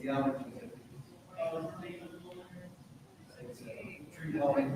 It's a tree calling.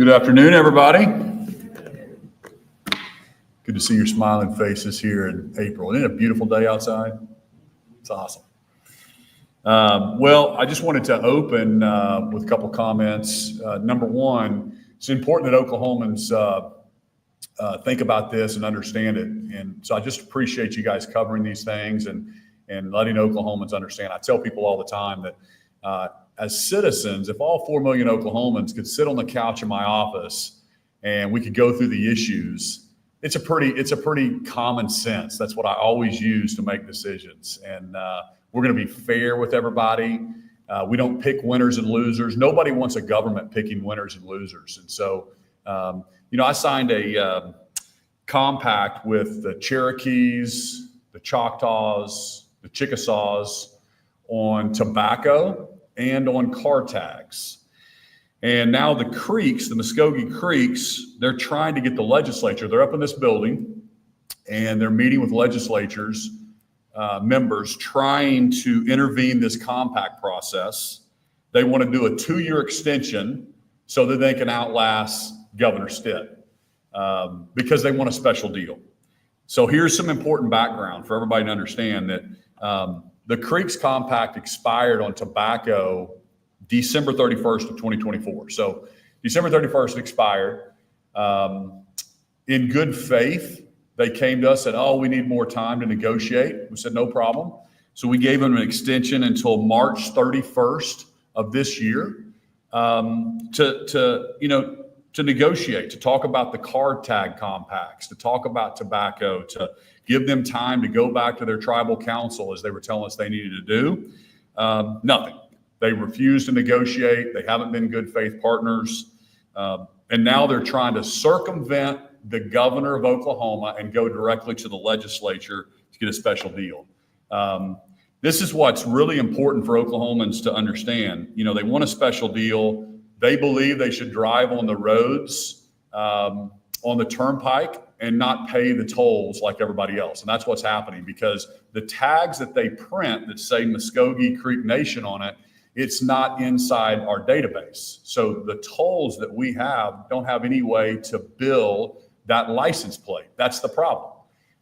Good afternoon, everybody. Good to see your smiling faces here in April. Isn't it a beautiful day outside? It's awesome. Well, I just wanted to open with a couple comments. Number one, it's important that Oklahomans think about this and understand it. And so I just appreciate you guys covering these things and letting Oklahomans understand. I tell people all the time that as citizens, if all 4 million Oklahomans could sit on the couch in my office and we could go through the issues, it's a pretty common sense. That's what I always use to make decisions. And we're going to be fair with everybody. We don't pick winners and losers. Nobody wants a government picking winners and losers. And so, I signed a compact with the Cherokees, the Choctaws, the Chickasaws on tobacco and on car tags. And now the Creeks, the Muscogee Creeks, they're trying to get the legislature. They're up in this building and they're meeting with legislatures, members trying to intervene this compact process. They want to do a 2-year extension so that they can outlast Governor Stitt because they want a special deal. So here's some important background for everybody to understand that the Creeks compact expired on tobacco December 31st of 2024. So December 31st expired. In good faith, they came to us and said, oh, we need more time to negotiate. We said, no problem. So we gave them an extension until March 31st of this year to negotiate, to talk about the car tag compacts, to talk about tobacco, to give them time to go back to their tribal council as they were telling us they needed to do. Nothing. They refused to negotiate. They haven't been good faith partners. And now they're trying to circumvent the governor of Oklahoma and go directly to the legislature to get a special deal. This is what's really important for Oklahomans to understand. They want a special deal. They believe they should drive on the roads, on the turnpike, and not pay the tolls like everybody else. And that's what's happening because the tags that they print that say Muscogee Creek Nation on it, it's not inside our database. So the tolls that we have don't have any way to bill that license plate. That's the problem.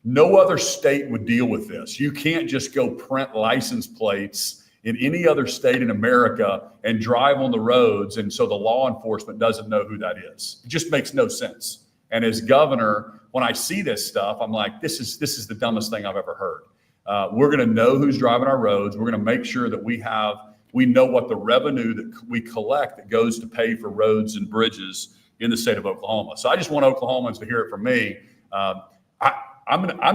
No other state would deal with this. You can't just go print license plates in any other state in America and drive on the roads. And so the law enforcement doesn't know who that is. It just makes no sense. And as governor, when I see this stuff, I'm like, this is the dumbest thing I've ever heard. We're going to know who's driving our roads. We're going to make sure that we know what the revenue that we collect that goes to pay for roads and bridges in the state of Oklahoma. So I just want Oklahomans to hear it from me. I'm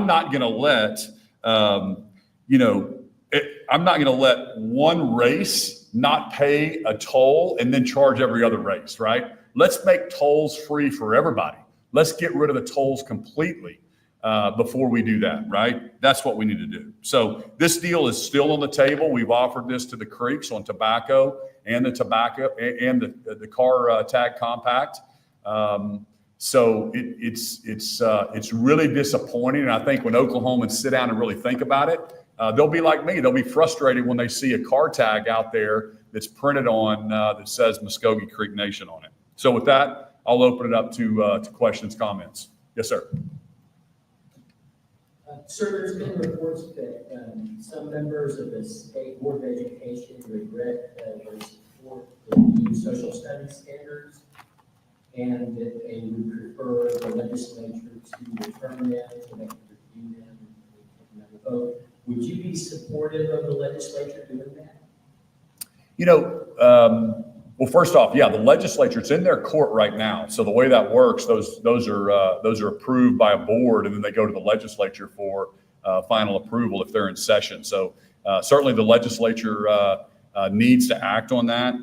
not going to let, I'm not going to let one race not pay a toll and then charge every other race, right? Let's make tolls free for everybody. Let's get rid of the tolls completely before we do that, right? That's what we need to do. So this deal is still on the table. We've offered this to the Creeks on tobacco and the car tag compact. So it's really disappointing. And I think when Oklahomans sit down and really think about it, they'll be like me. They'll be frustrated when they see a car tag out there that's printed on that says Muscogee Creek Nation on it. So with that, I'll open it up to questions, comments. Yes, sir. Sir, there's been reports that some members of the State Board of Education regret their support for the new social studies standards and that they would prefer the legislature to determine them, so they can review them and take another vote. Would you be supportive of the legislature doing that? Well, first off, yeah, the legislature, it's in their court right now. So the way that works, those are approved by a board, and then they go to the legislature for final approval if they're in session. So certainly the legislature needs to act on that.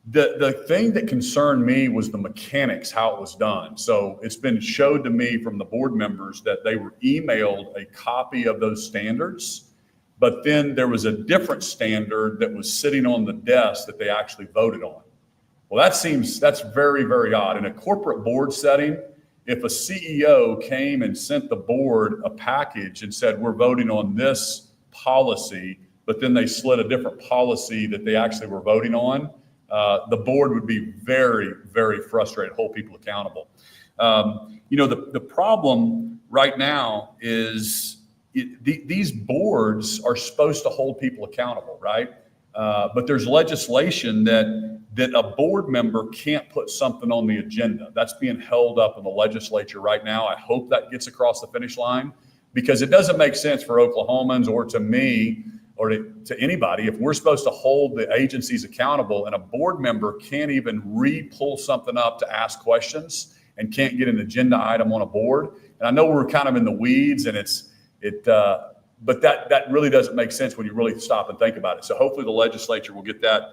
The thing that concerned me was the mechanics, how it was done. So it's been showed to me from the board members that they were emailed a copy of those standards, but then there was a different standard that was sitting on the desk that they actually voted on. Well, that's very, very odd. In a corporate board setting, if a CEO came and sent the board a package and said, we're voting on this policy, but then they slid a different policy that they actually were voting on, the board would be very, very frustrated, hold people accountable. The problem right now is these boards are supposed to hold people accountable, right? But there's legislation that a board member can't put something on the agenda. That's being held up in the legislature right now. I hope that gets across the finish line, because it doesn't make sense for Oklahomans or to me or to anybody if we're supposed to hold the agencies accountable and a board member can't even pull something up to ask questions and can't get an agenda item on a board. And I know we're kind of in the weeds, and but that really doesn't make sense when you really stop and think about it. So hopefully the legislature will get that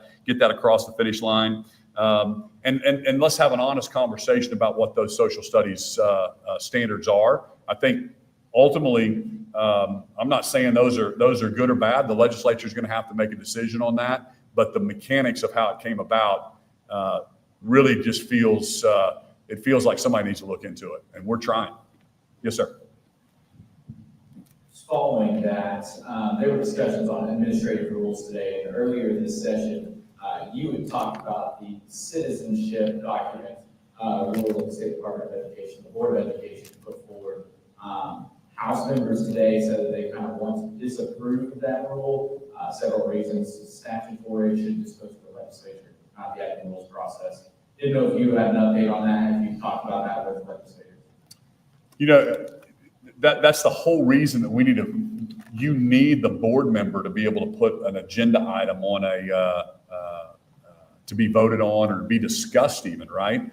across the finish line. And let's have an honest conversation about what those social studies standards are. I think ultimately, I'm not saying those are good or bad. The legislature is going to have to make a decision on that. But the mechanics of how it came about really just feels like somebody needs to look into it, and we're trying. Yes, sir. Following that, there were discussions on administrative rules today, and earlier this session, you had talked about the citizenship document rule that the State Department of Education, the Board of Education put forward. House members today said that they kind of want to disapprove of that rule. Several reasons: statutory, should just go to the legislature, not the acting rules process. Didn't know if you had an update on that, if you talked about that with legislators. That's the whole reason that you need the board member to be able to put an agenda item on to be voted on or be discussed even, right?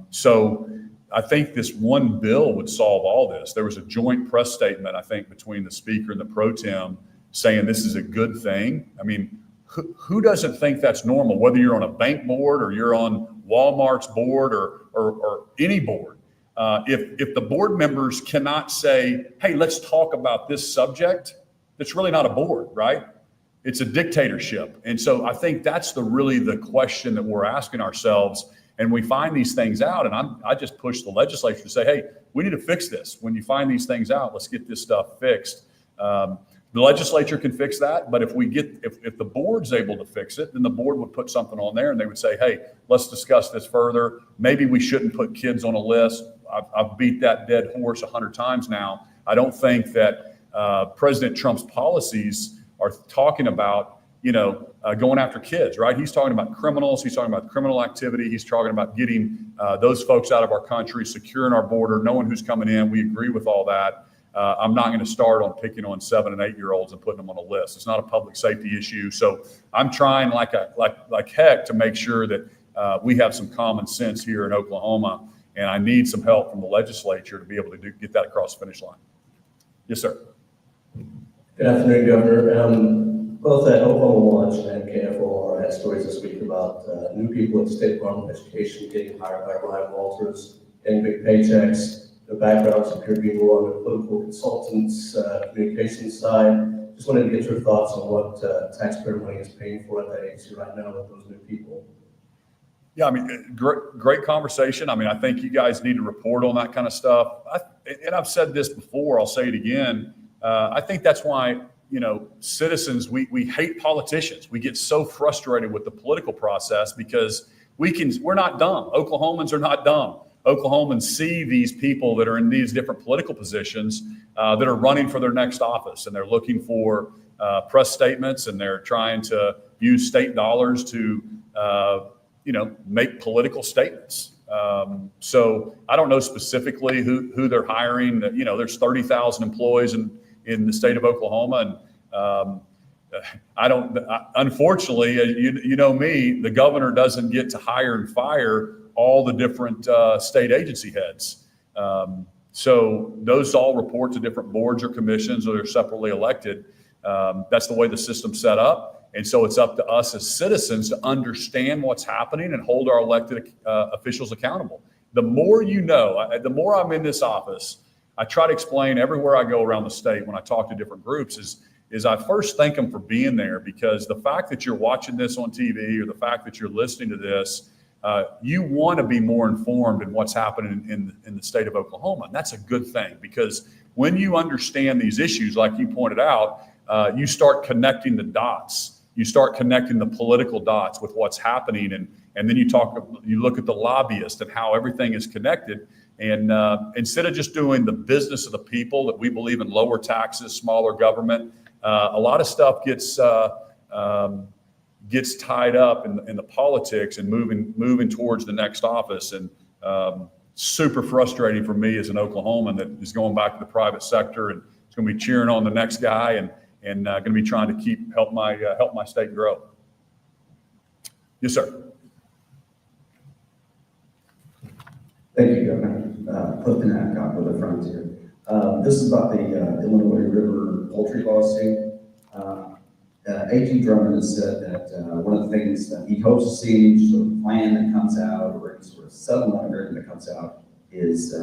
So I think this one bill would solve all this. There was a joint press statement, I think, between the speaker and the pro tem saying this is a good thing. I mean, who doesn't think that's normal, whether you're on a bank board or you're on Walmart's board or any board? If the board members cannot say, hey, let's talk about this subject, that's really not a board, right? It's a dictatorship. And so I think that's really the question that we're asking ourselves. And we find these things out, and I just push the legislature to say, hey, we need to fix this. When you find these things out, let's get this stuff fixed. The legislature can fix that, but if the board's able to fix it, then the board would put something on there and they would say, hey, let's discuss this further. Maybe we shouldn't put kids on a list. I've beat that dead horse 100 times now. I don't think that President Trump's policies are talking about, going after kids, right? He's talking about criminals. He's talking about criminal activity. He's talking about getting those folks out of our country, securing our border, knowing who's coming in. We agree with all that. I'm not going to start on picking on 7 and 8 year olds and putting them on a list. It's not a public safety issue. So I'm trying like heck to make sure that we have some common sense here in Oklahoma, and I need some help from the legislature to be able to get that across the finish line. Yes, sir. Good afternoon, Governor. Both at Oklahoma Watch and KFOR had stories this week about new people at the State Department of Education getting hired by Ryan Walters, getting big paychecks. The backgrounds appear to be more on the political consultants, communications side. Just wanted to get your thoughts on what taxpayer money is paying for at that agency right now with those new people. Yeah, I mean, great conversation. I mean, I think you guys need to report on that kind of stuff. And I've said this before, I'll say it again. I think that's why, citizens, we hate politicians. We get so frustrated with the political process because we're not dumb. Oklahomans are not dumb. Oklahomans see these people that are in these different political positions that are running for their next office, and they're looking for press statements, and they're trying to use state dollars to, make political statements. So I don't know specifically who they're hiring. There's 30,000 employees in the state of Oklahoma, and unfortunately, you know me, the governor doesn't get to hire and fire all the different state agency heads. So those all report to different boards or commissions, or they're separately elected. That's the way the system's set up. And so it's up to us as citizens to understand what's happening and hold our elected officials accountable. The more the more I'm in this office, I try to explain everywhere I go around the state when I talk to different groups is I first thank them for being there, because the fact that you're watching this on TV or the fact that you're listening to this, you want to be more informed in what's happening in the state of Oklahoma. And that's a good thing, because when you understand these issues, like you pointed out, you start connecting the dots. you start connecting the political dots with what's happening, and then you look at the lobbyist and how everything is connected. And instead of just doing the business of the people, that we believe in lower taxes, smaller government, a lot of stuff gets tied up in the politics and moving towards the next office. And super frustrating for me as an Oklahoman that is going back to the private sector and is going to be cheering on the next guy and going to be trying to help my state grow. Yes, sir. Thank you, Governor. Clifton Adcock with the Frontier. This is about the Illinois River poultry lawsuit. A.G. Drummond has said that one of the things that he hopes to see, any sort of plan that comes out or any sort of settlement agreement that comes out is,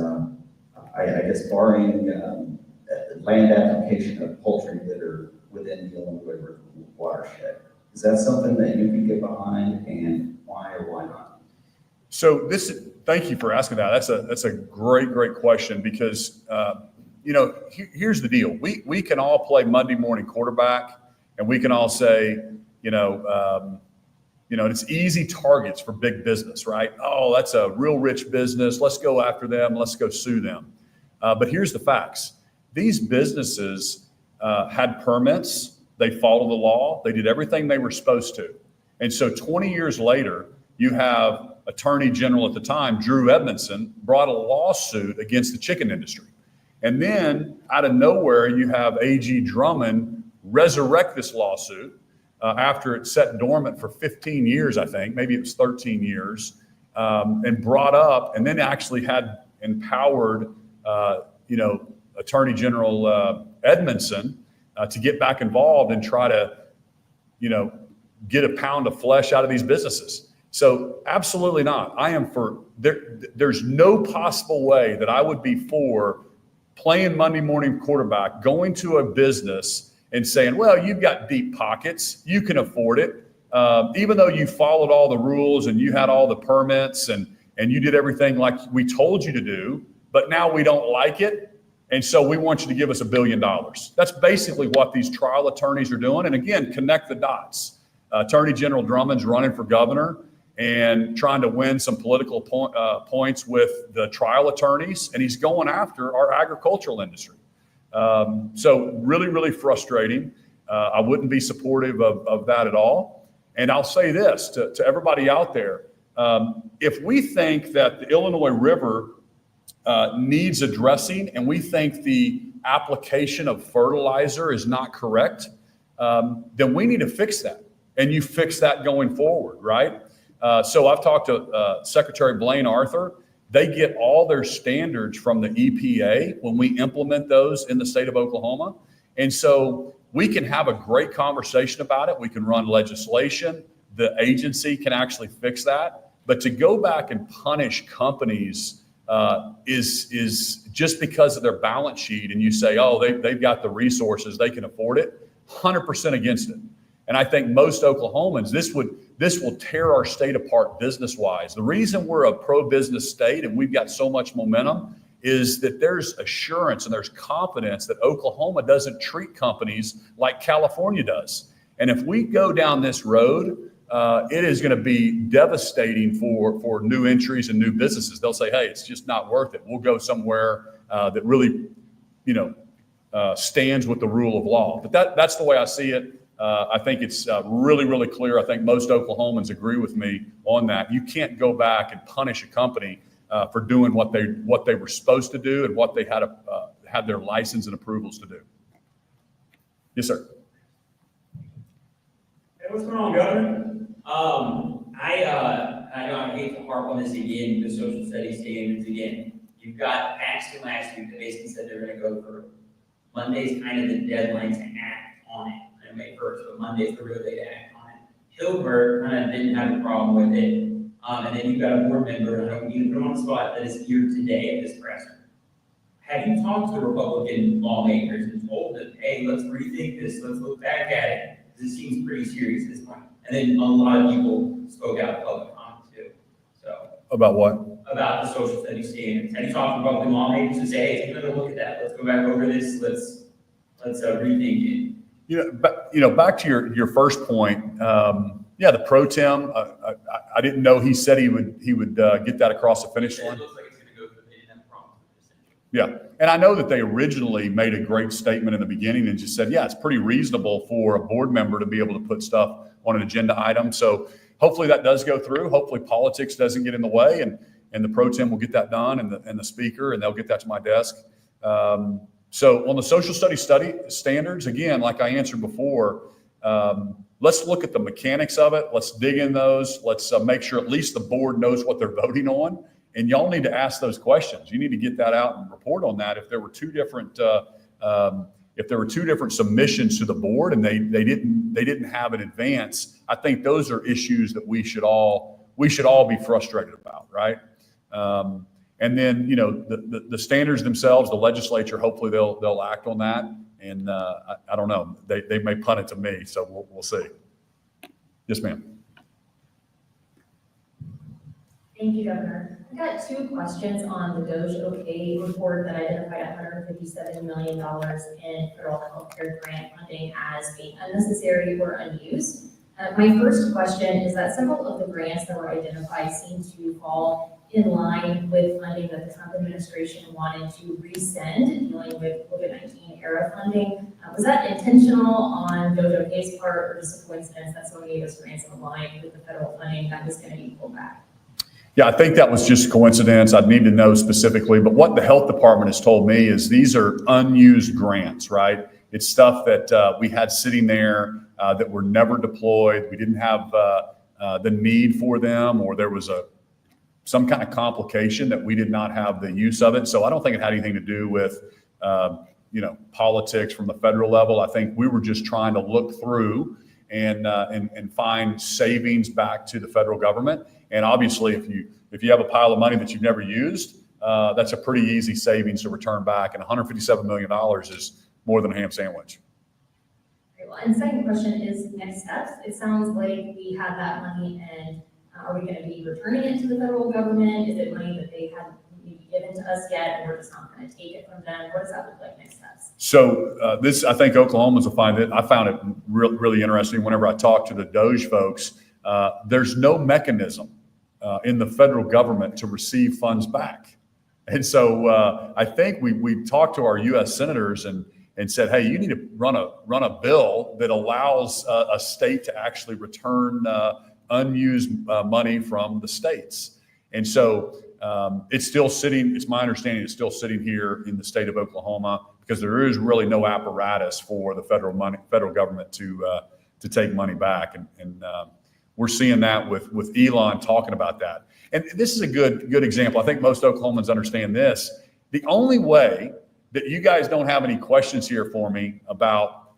I guess, barring land application of poultry that are within the Illinois River watershed. Is that something that you can get behind, and why or why not? So thank you for asking that. That's a great question, because here's the deal. We can all play Monday morning quarterback, and we can all say, it's easy targets for big business, right? Oh, that's a real rich business. Let's go after them. Let's go sue them. But here's the facts. These businesses had permits. They followed the law. They did everything they were supposed to. And so 20 years later, you have Attorney General at the time, Drew Edmondson, brought a lawsuit against the chicken industry. And then out of nowhere, you have A.G. Drummond resurrect this lawsuit after it sat dormant for 15 years, I think, maybe it was 13 years, and brought up, and then actually had empowered, Attorney General Edmondson to get back involved and try to, get a pound of flesh out of these businesses. So absolutely not. I am for, there's no possible way that I would be for playing Monday morning quarterback, going to a business and saying, well, you've got deep pockets, you can afford it. Even though you followed all the rules and you had all the permits and you did everything like we told you to do, but now we don't like it. And so we want you to give us $1 billion. That's basically what these trial attorneys are doing. And again, connect the dots. Attorney General Drummond's running for governor and trying to win some political points with the trial attorneys, and he's going after our agricultural industry. So really frustrating. I wouldn't be supportive of that at all. And I'll say this to everybody out there. If we think that the Illinois River needs addressing, and we think the application of fertilizer is not correct, then we need to fix that. And you fix that going forward, right? So I've talked to Secretary Blaine Arthur. They get all their standards from the EPA when we implement those in the state of Oklahoma. And so we can have a great conversation about it. We can run legislation. The agency can actually fix that. But to go back and punish companies is just because of their balance sheet, and you say, oh, they've got the resources, they can afford it, 100% against it. And I think most Oklahomans, this will tear our state apart business-wise. The reason we're a pro-business state and we've got so much momentum is that there's assurance and there's confidence that Oklahoma doesn't treat companies like California does. And if we go down this road, it is going to be devastating for new entries and new businesses. They'll say, hey, it's just not worth it. We'll go somewhere that really, stands with the rule of law. But that's the way I see it. I think it's really clear. I think most Oklahomans agree with me on that. You can't go back and punish a company for doing what they were supposed to do and what they had their license and approvals to do. Yes, sir. Hey, what's going on, Governor? I know I hate to harp on this again, the social studies standards again. You've got Paxton last week that basically said they're going to go for Monday's kind of the deadline to act on it. May 1st, but Monday's the real day to act on it. Hilbert kind of didn't have a problem with it. And then you've got a board member, and I don't need to put him on the spot, that is here today at this presser. Have you talked to Republican lawmakers and told them, hey, let's rethink this, let's look back at it? This seems pretty serious at this point. And then a lot of people spoke out in public comment too. So About what? about the social studies standards. Have you talked to Republican lawmakers and say, hey, take another look at that, let's go back over this, let's rethink it? Back to your first point. Yeah, the pro tem. I didn't know he said he would get that across the finish line. It looks like it's going to go through. They didn't have a problem with it, essentially. Yeah, and I know that they originally made a great statement in the beginning and just said, yeah, it's pretty reasonable for a board member to be able to put stuff on an agenda item. So hopefully that does go through. Hopefully politics doesn't get in the way, and the pro tem will get that done, and the speaker, and they'll get that to my desk. So on the social study standards, again, like I answered before, let's look at the mechanics of it. Let's dig in those. Let's make sure at least the board knows what they're voting on. And y'all need to ask those questions. You need to get that out and report on that. If there were two different submissions to the board and they didn't have an advance, I think those are issues that we should all be frustrated about, right? And then the standards themselves, the legislature, hopefully they'll act on that. And I don't know, they may punt it to me, so we'll see. Yes, ma'am. Thank you, Governor. I got two questions on the DOJ OK report that identified $157 million in federal healthcare grant funding as being unnecessary or unused. My first question is that several of the grants that were identified seem to fall in line with funding that the Trump administration wanted to resend, dealing with COVID-19 era funding. Was that intentional on DOJ OK's part, or just a coincidence that so many of those grants aligned with the federal funding that was going to be pulled back? Yeah, I think that was just coincidence. I'd need to know specifically, but what the health department has told me is these are unused grants, right? It's stuff that we had sitting there that were never deployed. We didn't have the need for them, or there was some kind of complication that we did not have the use of it. So I don't think it had anything to do with politics from the federal level. I think we were just trying to look through and find savings back to the federal government. And obviously, if you have a pile of money that you've never used, that's a pretty easy savings to return back. And $157 million is more than a ham sandwich. Okay, well, and second question is next steps. It sounds like we have that money, and are we going to be returning it to the federal government? Is it money that they haven't maybe given to us yet, and we're just not going to take it from them? What does that look like next steps? So this, I think Oklahomans will find it. I found it really interesting whenever I talked to the DOJ folks. There's no mechanism in the federal government to receive funds back. And so I think we talked to our U.S. senators and said, hey, you need to run a bill that allows a state to actually return unused money from the states. And so it's still sitting, it's my understanding, it's still sitting here in the state of Oklahoma because there is really no apparatus for the federal government to take money back. And we're seeing that with Elon talking about that. And this is a good example. I think most Oklahomans understand this. The only way that you guys don't have any questions here for me about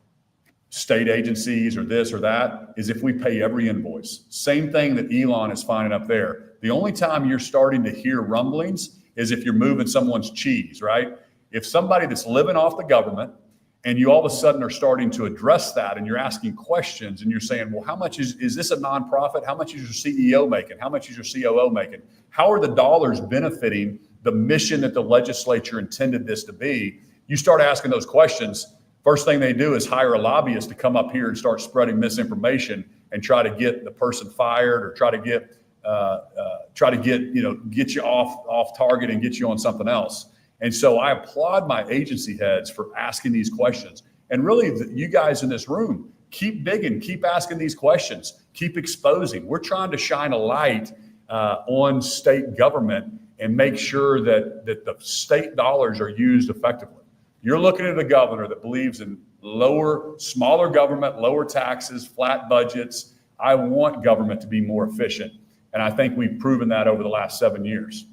state agencies or this or that is if we pay every invoice. Same thing that Elon is finding up there. The only time you're starting to hear rumblings is if you're moving someone's cheese, right? If somebody that's living off the government and you all of a sudden are starting to address that and you're asking questions and you're saying, well, how much is this a nonprofit? How much is your CEO making? How much is your COO making? How are the dollars benefiting the mission that the legislature intended this to be? You start asking those questions. First thing they do is hire a lobbyist to come up here and start spreading misinformation and try to get the person fired or try to get you off target and get you on something else. And so I applaud my agency heads for asking these questions. And really, you guys in this room, keep digging, keep asking these questions, keep exposing. We're trying to shine a light on state government and make sure that the state dollars are used effectively. You're looking at a governor that believes in smaller government, lower taxes, flat budgets. I want government to be more efficient. And I think we've proven that over the last 7 years.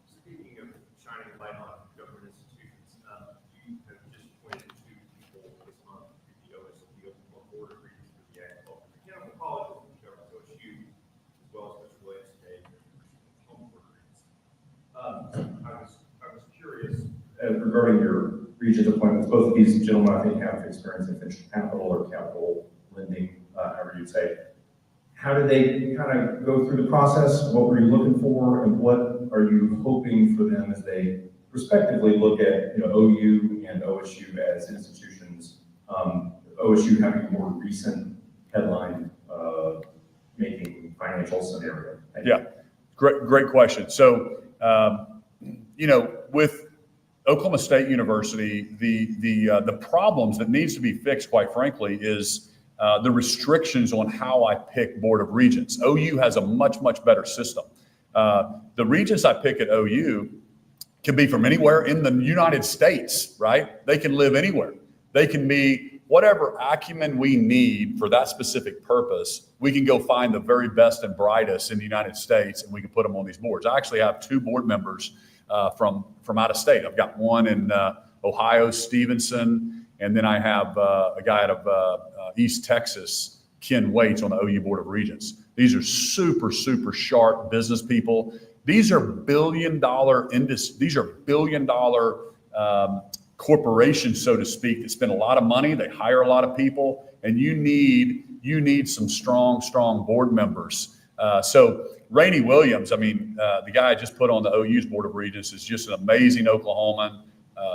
Speaking of shining light on government institutions, you have just appointed 2 people this month to the OSU, Oklahoma Board of Regents for the Agriculture Mechanical College, and the government OSU, as well as Mr. Williams today, Oklahoma Board of Regents. I was curious regarding your Regent appointments. Both of these gentlemen, I think, have experience in venture capital or capital lending, however you'd say. How did they kind of go through the process? What were you looking for, and what are you hoping for them as they respectively look at OU and OSU as institutions OSU having a more recent headline making financial scenario? Thank you. Yeah, great question. So, with Oklahoma State University, the problems that needs to be fixed, quite frankly, is the restrictions on how I pick Board of Regents. OU has a much better system. The regents I pick at OU can be from anywhere in the United States, right? They can live anywhere. They can be whatever acumen we need for that specific purpose. We can go find the very best and brightest in the United States, and we can put them on these boards. I actually have 2 board members from out of state. I've got one in Ohio, Stevenson, and then I have a guy out of East Texas, Ken Waits, on the OU Board of Regents. These are super sharp business people. These are billion-dollar industry. These are billion-dollar corporations, so to speak, that spend a lot of money. They hire a lot of people, and you need some strong board members. So Rainey Williams, I mean, the guy I just put on the OU's Board of Regents, is just an amazing Oklahoman,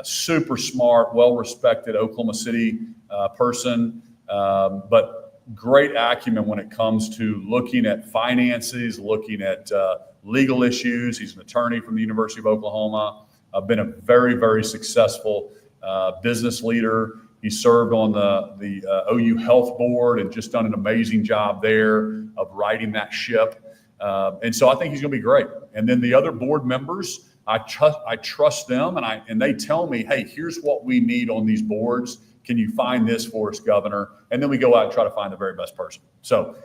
super smart, well-respected Oklahoma City person, but great acumen when it comes to looking at finances, looking at legal issues. He's an attorney from the University of Oklahoma. Been a very successful business leader. He served on the OU Health Board and just done an amazing job there of righting that ship. And so I think he's going to be great. And then the other board members, I trust them, and they tell me, hey, here's what we need on these boards. Can you find this for us, Governor? And then we go out and try to find the very best person. So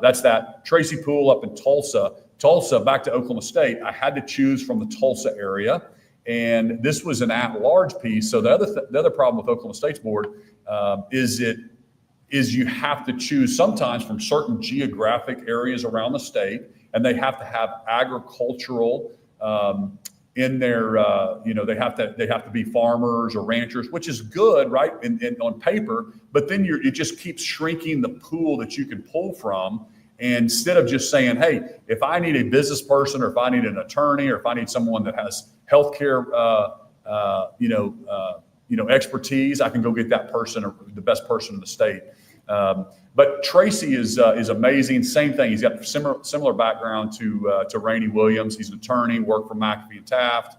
that's that. Tracy Poole up in Tulsa. Tulsa, back to Oklahoma State, I had to choose from the Tulsa area. And this was an at-large piece. So the other problem with Oklahoma State's board is you have to choose sometimes from certain geographic areas around the state, and they have to have agricultural in their, they have to be farmers or ranchers, which is good, right, on paper. But then it just keeps shrinking the pool that you can pull from. And instead of just saying, hey, if I need a business person, or if I need an attorney, or if I need someone that has healthcare, expertise, I can go get that person, or the best person in the state. But Tracy is amazing. Same thing. He's got similar background to Rainey Williams. He's an attorney, worked for McAfee and Taft,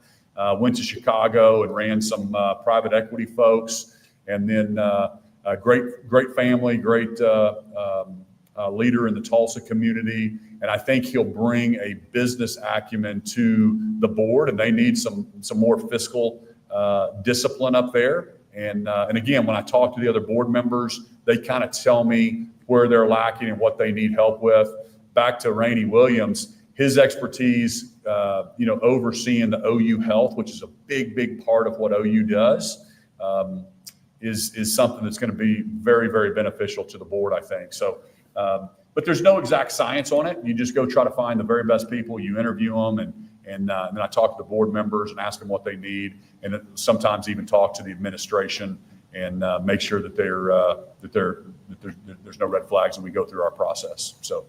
went to Chicago and ran some private equity folks, and then a great family, great leader in the Tulsa community. And I think he'll bring a business acumen to the board, and they need some more fiscal discipline up there. And again, when I talk to the other board members, they kind of tell me where they're lacking and what they need help with. Back to Rainey Williams, his expertise, overseeing the OU Health, which is a big part of what OU does, is something that's going to be very beneficial to the board, I think. So, but there's no exact science on it. You just go try to find the very best people. You interview them, and then I talk to the board members and ask them what they need, and then sometimes even talk to the administration and make sure that there's no red flags, and we go through our process. So,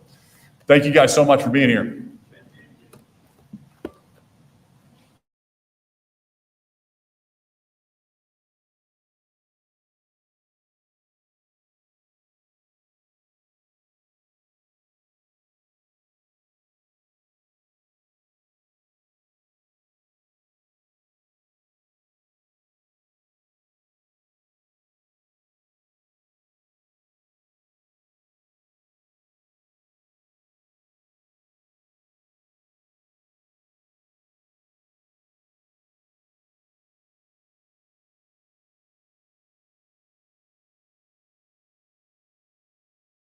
thank you guys so much for being here.